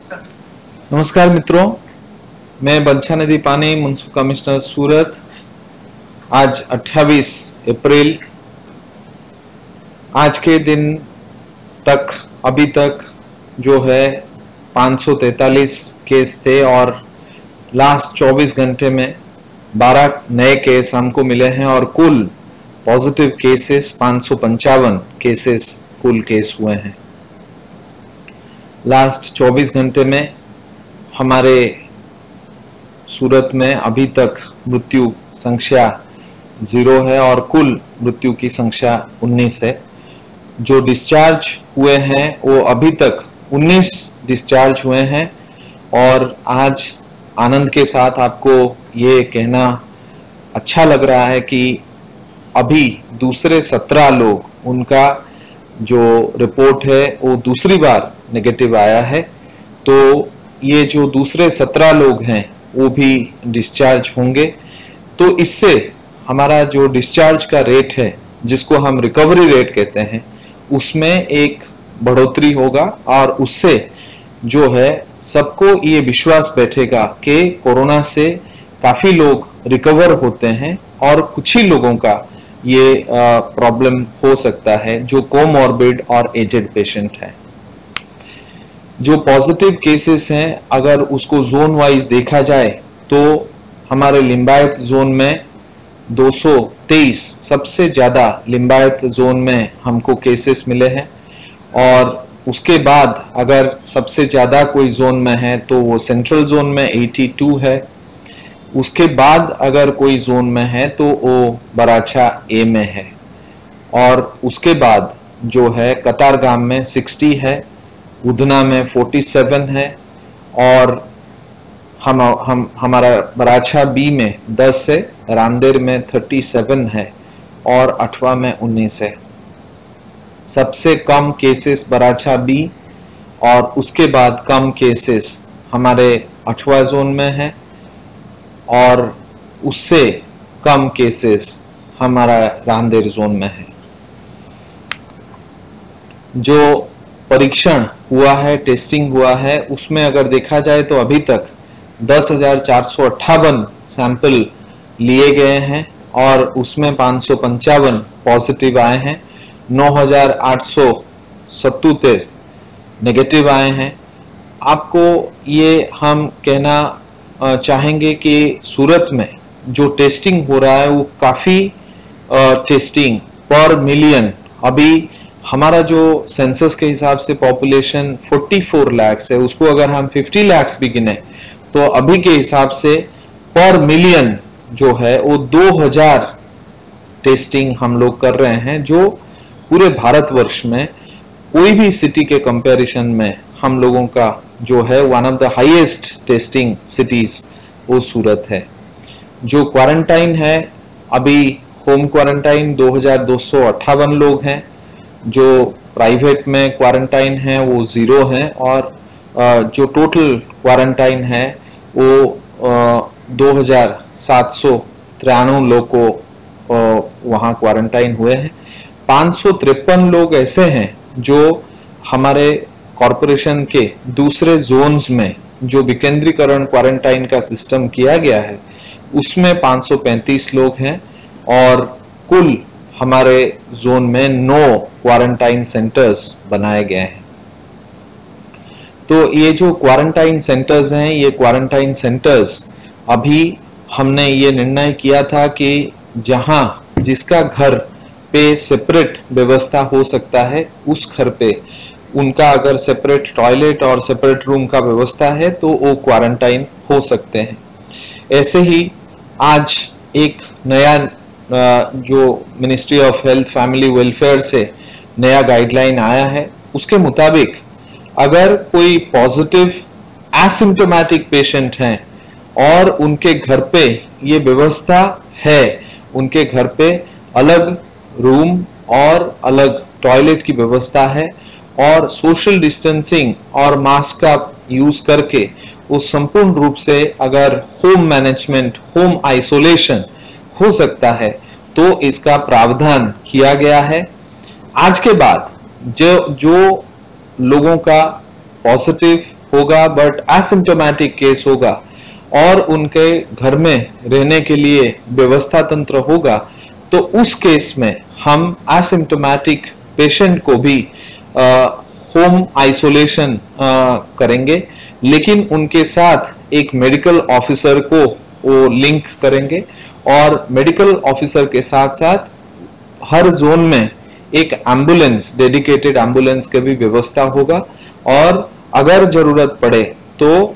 नमस्कार मित्रों, मैं बंछा नदी पानी म्युनिसिपल कमिश्नर सूरत। आज 28 अप्रैल, आज के दिन तक अभी तक जो है 543 केस थे और लास्ट 24 घंटे में 12 नए केस हमको मिले हैं और कुल पॉजिटिव केसेस 555 केसेस कुल केस हुए हैं। लास्ट 24 घंटे में हमारे सूरत में अभी तक मृत्यु संख्या 0 है और कुल मृत्यु की संख्या 19 है। जो डिस्चार्ज हुए हैं वो अभी तक 19 डिस्चार्ज हुए हैं और आज आनंद के साथ आपको ये कहना अच्छा लग रहा है कि अभी दूसरे 17 लोग, उनका जो रिपोर्ट है वो दूसरी बार नेगेटिव आया है। तो ये जो दूसरे 17 लोग हैं वो भी डिस्चार्ज होंगे। तो इससे हमारा जो डिस्चार्ज का रेट है, जिसको हम रिकवरी रेट कहते हैं, उसमें एक बढ़ोतरी होगा और उससे जो है सबको ये विश्वास बैठेगा कि कोरोना से काफी लोग रिकवर होते हैं और कुछ ही लोगों का ये प्रॉब्लम हो सकता है जो कोमॉर्बिड और एजेड पेशेंट है। जो पॉजिटिव केसेस हैं, अगर उसको जोन वाइज देखा जाए तो हमारे लिंबायत जोन में 223 सबसे ज्यादा लिंबायत जोन में हमको केसेस मिले हैं और उसके बाद अगर सबसे ज्यादा कोई जोन में है तो वो सेंट्रल जोन में 82 है। उसके बाद अगर कोई जोन में है तो वो बराछा ए में है और उसके बाद जो है कतारगाम में 60 है, उधना में 47 है और हमारा बराछा बी में 10 है, रांदेर में 37 है और अठवा में 19 है। सबसे कम केसेस बराछा बी और उसके बाद कम केसेस हमारे अठवा जोन में है और उससे कम केसेस हमारा रांदेर जोन में है। जो परीक्षण हुआ है, टेस्टिंग हुआ है, उसमें अगर देखा जाए तो अभी तक 10,458 सैंपल लिए गए हैं और उसमें 555 पॉजिटिव आए हैं, 9,877 नेगेटिव आए हैं। आपको ये हम कहना चाहेंगे कि सूरत में जो टेस्टिंग हो रहा है वो काफी टेस्टिंग पर मिलियन, अभी हमारा जो सेंसस के हिसाब से पॉपुलेशन 44 लाख है, उसको अगर हम 50 लाख भी गिने तो अभी के हिसाब से पर मिलियन जो है वो 2000 टेस्टिंग हम लोग कर रहे हैं, जो पूरे भारतवर्ष में कोई भी सिटी के कंपैरिजन में हम लोगों का जो है one of the highest testing cities वो सूरत है। जो क्वारंटाइन है, अभी होम क्वारंटाइन 2258 लोग हैं, जो प्राइवेट में क्वारंटाइन है वो 0 है और जो टोटल क्वारंटाइन है वो 2793 लोग को वहां क्वारंटाइन हुए हैं। 553 लोग ऐसे हैं जो हमारे कॉरपोरेशन के दूसरे जोन्स में जो विकेंद्रीकरण क्वारंटाइन का सिस्टम किया गया है उसमें 535 लोग हैं और कुल हमारे जोन में 9 क्वारंटाइन सेंटर्स बनाए गए हैं। तो ये जो क्वारंटाइन सेंटर्स हैं, ये क्वारंटाइन सेंटर्स अभी हमने ये निर्णय किया था कि जहां जिसका घर पे सेपरेट व्यवस्था हो सकता है, उस घर पे उनका अगर सेपरेट टॉयलेट और सेपरेट रूम का व्यवस्था है तो वो क्वारंटाइन हो सकते हैं। ऐसे ही आज एक नया जो ministry of health family welfare से नया गाइडलाइन आया है, उसके मुताबिक अगर कोई पॉजिटिव एसिम्प्टोमेटिक पेशेंट हैं और उनके घर पे ये व्यवस्था है, उनके घर पे अलग रूम और अलग टॉयलेट की व्यवस्था है और सोशल डिस्टेंसिंग और मास्क का यूज करके वो संपूर्ण रूप से अगर होम मैनेजमेंट, होम आइसोलेशन हो सकता है तो इसका प्रावधान किया गया है। आज के बाद जो लोगों का पॉजिटिव होगा बट एसिम्प्टोमेटिक केस होगा और उनके घर में रहने के लिए व्यवस्था तंत्र होगा, तो उस केस में हम एसिम्प्टोमेटिक पेशेंट को भी होम आइसोलेशन करेंगे, लेकिन उनके साथ एक मेडिकल ऑफिसर को वो लिंक करेंगे और मेडिकल ऑफिसर के साथ साथ हर जोन में एक एम्बुलेंस, डेडिकेटेड एम्बुलेंस की भी व्यवस्था होगा और अगर जरूरत पड़े तो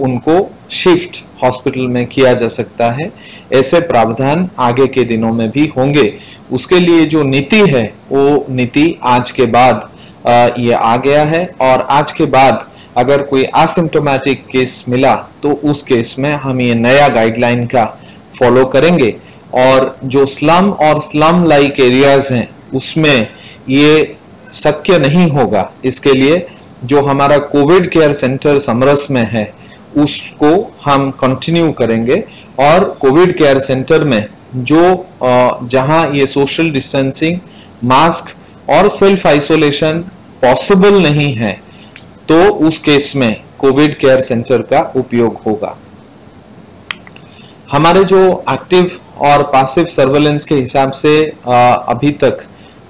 उनको शिफ्ट हॉस्पिटल में किया जा सकता है। ऐसे प्रावधान आगे के दिनों में भी होंगे। उसके लिए जो नीति है वो नीति आज के बाद ये आ गया है और आज के बाद अगर कोई एसिम्प्टोमेटिक केस मिला तो उस केस में हम ये नया गाइडलाइन का फॉलो करेंगे और जो स्लम और स्लम लाइक एरियाज हैं उसमें ये शक्य नहीं होगा। इसके लिए जो हमारा कोविड केयर सेंटर समरस में है उसको हम कंटिन्यू करेंगे और कोविड केयर सेंटर में जो जहां ये सोशल डिस्टेंसिंग, मास्क और सेल्फ आइसोलेशन पॉसिबल नहीं है तो उस केस में कोविड केयर सेंटर का उपयोग होगा। हमारे जो एक्टिव और पैसिव सर्वेलेंस के हिसाब से अभी तक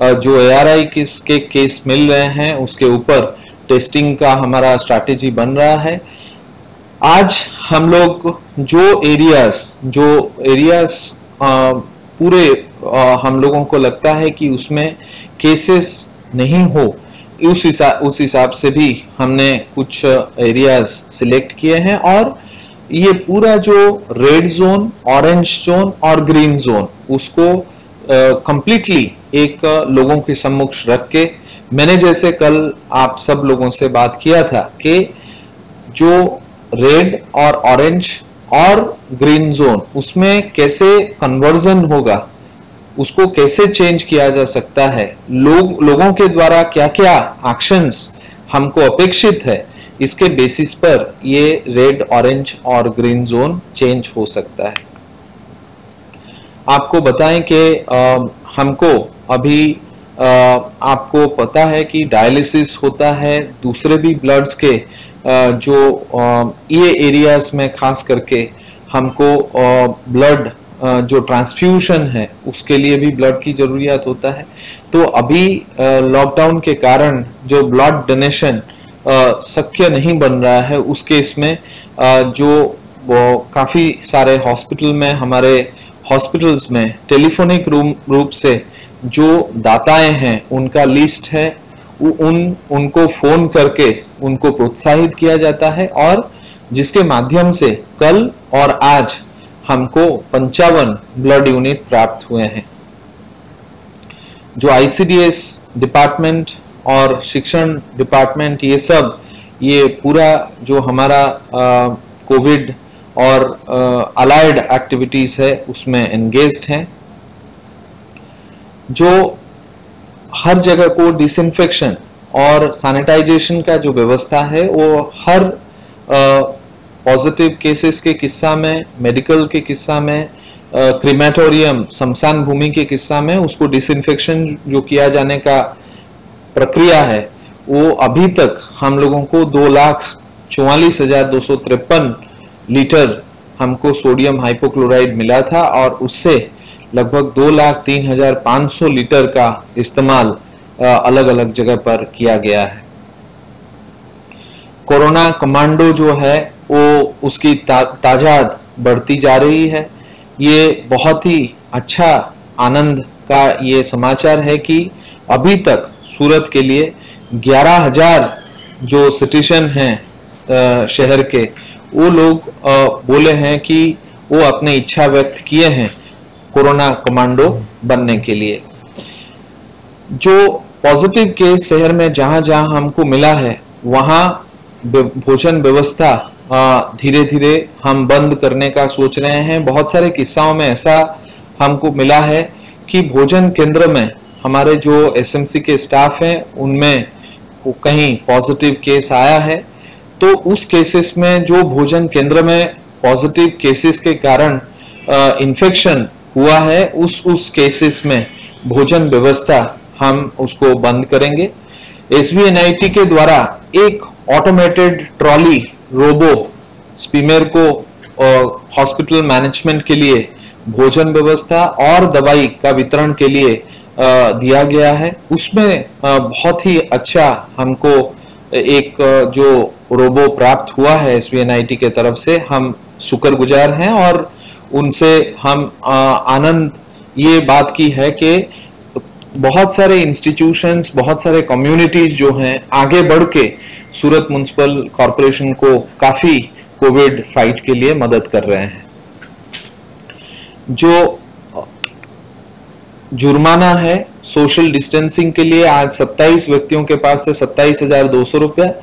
जो ARI के केस मिल रहे हैं उसके ऊपर टेस्टिंग का हमारा स्ट्रैटेजी बन रहा है। आज हम लोग जो एरियाज पूरे हम लोगों को लगता है कि उसमें केसेस नहीं हो, उस हिसाब से भी हमने कुछ एरियाज सिलेक्ट किए हैं और ये पूरा जो रेड जोन, ऑरेंज जोन और ग्रीन जोन उसको कंप्लीटली एक लोगों के सम्मुख रख के, मैंने जैसे कल आप सब लोगों से बात किया था कि जो रेड और ऑरेंज और ग्रीन जोन उसमें कैसे कन्वर्जन होगा, उसको कैसे चेंज किया जा सकता है, लोगों के द्वारा क्या क्या एक्शंस हमको अपेक्षित है, इसके बेसिस पर ये रेड, ऑरेंज और ग्रीन जोन चेंज हो सकता है। आपको बताएं कि हमको अभी आपको पता है कि डायलिसिस होता है, दूसरे भी ब्लड्स के जो ये एरियाज में खास करके हमको ब्लड जो ट्रांसफ्यूशन है उसके लिए भी ब्लड की जरूरत होता है। तो अभी लॉकडाउन के कारण जो ब्लड डोनेशन शक्य नहीं बन रहा है उस केस में जो काफी सारे हॉस्पिटल में, हमारे हॉस्पिटल्स में टेलीफोनिक रूप से जो दाताएं हैं उनका लिस्ट है, उनको फोन करके उनको प्रोत्साहित किया जाता है और जिसके माध्यम से कल और आज हमको 55 ब्लड यूनिट प्राप्त हुए हैं। जो ICDS डिपार्टमेंट और शिक्षण डिपार्टमेंट ये पूरा जो हमारा कोविड और अलाइड एक्टिविटीज है उसमें एंगेज्ड हैं। जो हर जगह को डिसइंफेक्शन और सैनिटाइजेशन का जो व्यवस्था है वो हर पॉजिटिव केसेस के किस्सा में, मेडिकल के किस्सा में, क्रीमेटोरियम शमशान भूमि के किस्सा में उसको डिसइंफेक्शन जो किया जाने का प्रक्रिया है वो अभी तक हम लोगों को 2,44,253 लीटर हमको सोडियम हाइपोक्लोराइड मिला था और उससे लगभग 2,03,500 लीटर का इस्तेमाल अलग अलग जगह पर किया गया है। कोरोना कमांडो जो है वो उसकी तादाद बढ़ती जा रही है। ये बहुत ही अच्छा आनंद का ये समाचार है कि अभी तक सूरत के लिए 11,000 जो सिटीजन हैं शहर के, वो लोग बोले हैं कि वो अपने इच्छा व्यक्त किए हैं कोरोना कमांडो बनने के लिए। जो पॉजिटिव केस शहर में जहां जहां हमको मिला है वहां भोजन व्यवस्था धीरे धीरे हम बंद करने का सोच रहे हैं। बहुत सारे किस्साओं में ऐसा हमको मिला है कि भोजन केंद्र में हमारे जो SMC के स्टाफ हैं उनमें कहीं पॉजिटिव केस आया है, तो उस केसेस में जो भोजन केंद्र में पॉजिटिव केसेस के कारण इन्फेक्शन हुआ है उस केसेस में भोजन व्यवस्था हम उसको बंद करेंगे। SBNIT के द्वारा एक ऑटोमेटेड ट्रॉली रोबो स्पीमेर को हॉस्पिटल मैनेजमेंट के लिए, भोजन व्यवस्था और दवाई का वितरण के लिए दिया गया है। उसमें बहुत ही अच्छा हमको एक जो रोबो प्राप्त हुआ है SBNIT के तरफ से, हम शुक्रगुजार हैं और उनसे हम आनंद ये बात की है कि बहुत सारे इंस्टीट्यूशंस, बहुत सारे कम्युनिटीज जो हैं आगे बढ़ के सूरत म्युनिसिपल कॉरपोरेशन को काफी कोविड फाइट के लिए मदद कर रहे हैं। जो जुर्माना है सोशल डिस्टेंसिंग के लिए, आज 27 व्यक्तियों के पास से 27,200 रुपया,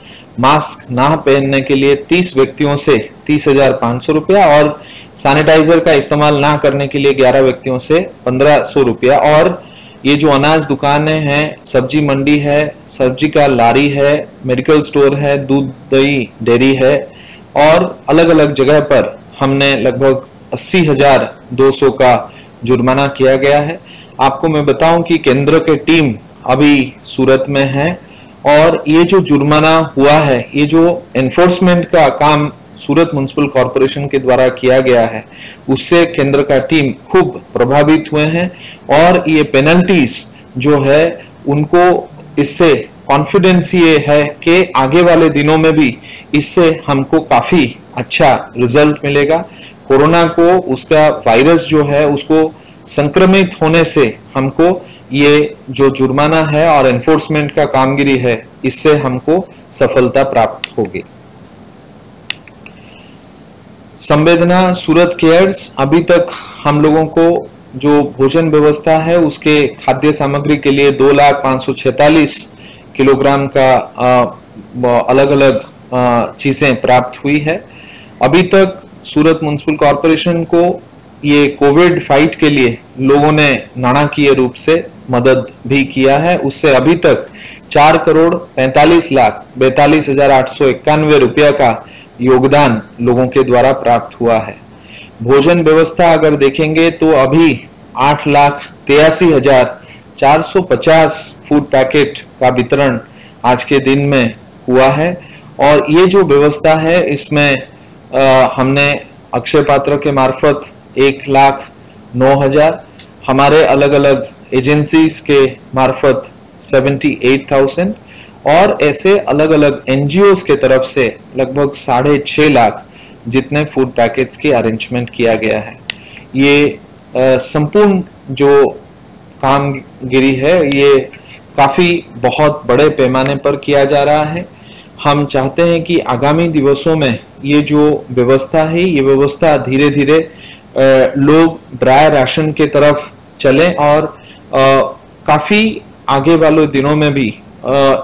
मास्क ना पहनने के लिए 30 व्यक्तियों से 30,500 रुपया और सैनिटाइजर का इस्तेमाल ना करने के लिए 11 व्यक्तियों से 1,500 रुपया। और ये जो अनाज दुकानें हैं, सब्जी मंडी है, सब्जी का लारी है, मेडिकल स्टोर है, दूध दही डेयरी है और अलग अलग जगह पर हमने लगभग 80,200 का जुर्माना किया गया है। आपको मैं बताऊं कि केंद्र के टीम अभी सूरत में है और ये जो जुर्माना हुआ है, ये जो एनफोर्समेंट का काम सूरत म्युनिसिपल कॉरपोरेशन के द्वारा किया गया है, उससे केंद्र का टीम खूब प्रभावित हुए हैं और ये पेनल्टीज जो है उनको, इससे कॉन्फिडेंस ये है कि आगे वाले दिनों में भी इससे हमको काफी अच्छा रिजल्ट मिलेगा। कोरोना को, उसका वायरस जो है उसको संक्रमित होने से हमको ये जो जुर्माना है और एनफोर्समेंट का कामगिरी है, इससे हमको सफलता प्राप्त होगी। संवेदना सूरत केयर्स अभी तक हम लोगों को जो भोजन व्यवस्था है उसके खाद्य सामग्री के लिए 2,546 किलोग्राम का अलग अलग चीजें प्राप्त हुई है। अभी तक सूरत म्युनिसिपल कॉरपोरेशन को ये कोविड फाइट के लिए लोगों ने नाणाकीय रूप से मदद भी किया है। उससे अभी तक 4,45,42,891 रुपया का योगदान लोगों के द्वारा प्राप्त हुआ है। भोजन व्यवस्था अगर देखेंगे तो अभी 8,83,450 फूड पैकेट का वितरण आज के दिन में हुआ है और ये जो व्यवस्था है इसमें हमने अक्षय पात्र के मार्फत 1,09,000, हमारे अलग अलग एजेंसीज के मार्फत 78,000 और ऐसे अलग अलग NGOs के तरफ से लगभग 6.5 लाख जितने फूड पैकेट्स की अरेंजमेंट किया गया है। ये संपूर्ण जो कामगिरी है ये काफी बहुत बड़े पैमाने पर किया जा रहा है। हम चाहते हैं कि आगामी दिवसों में ये जो व्यवस्था है, ये व्यवस्था धीरे धीरे लोग ड्राई राशन के तरफ चलें और काफी आगे वाले दिनों में भी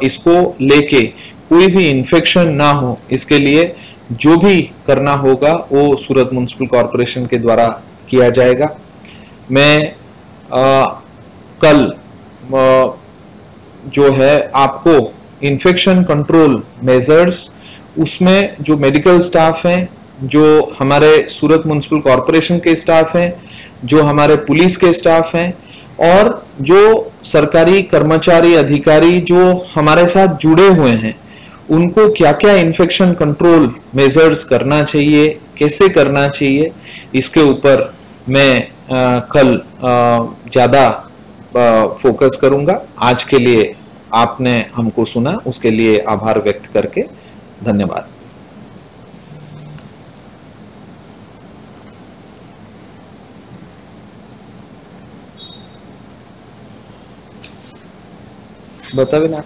इसको लेके कोई भी इन्फेक्शन ना हो, इसके लिए जो भी करना होगा वो सूरत म्युनिसिपल कॉरपोरेशन के द्वारा किया जाएगा। मैं कल जो है आपको इन्फेक्शन कंट्रोल मेजर्स, उसमें जो मेडिकल स्टाफ हैं, जो हमारे सूरत म्युनिसिपल कॉरपोरेशन के स्टाफ हैं, जो हमारे पुलिस के स्टाफ हैं और जो सरकारी कर्मचारी अधिकारी जो हमारे साथ जुड़े हुए हैं, उनको क्या क्या इन्फेक्शन कंट्रोल मेजर्स करना चाहिए, कैसे करना चाहिए, इसके ऊपर मैं कल ज्यादा फोकस करूंगा। आज के लिए आपने हमको सुना, उसके लिए आभार व्यक्त करके धन्यवाद। बता भी ना।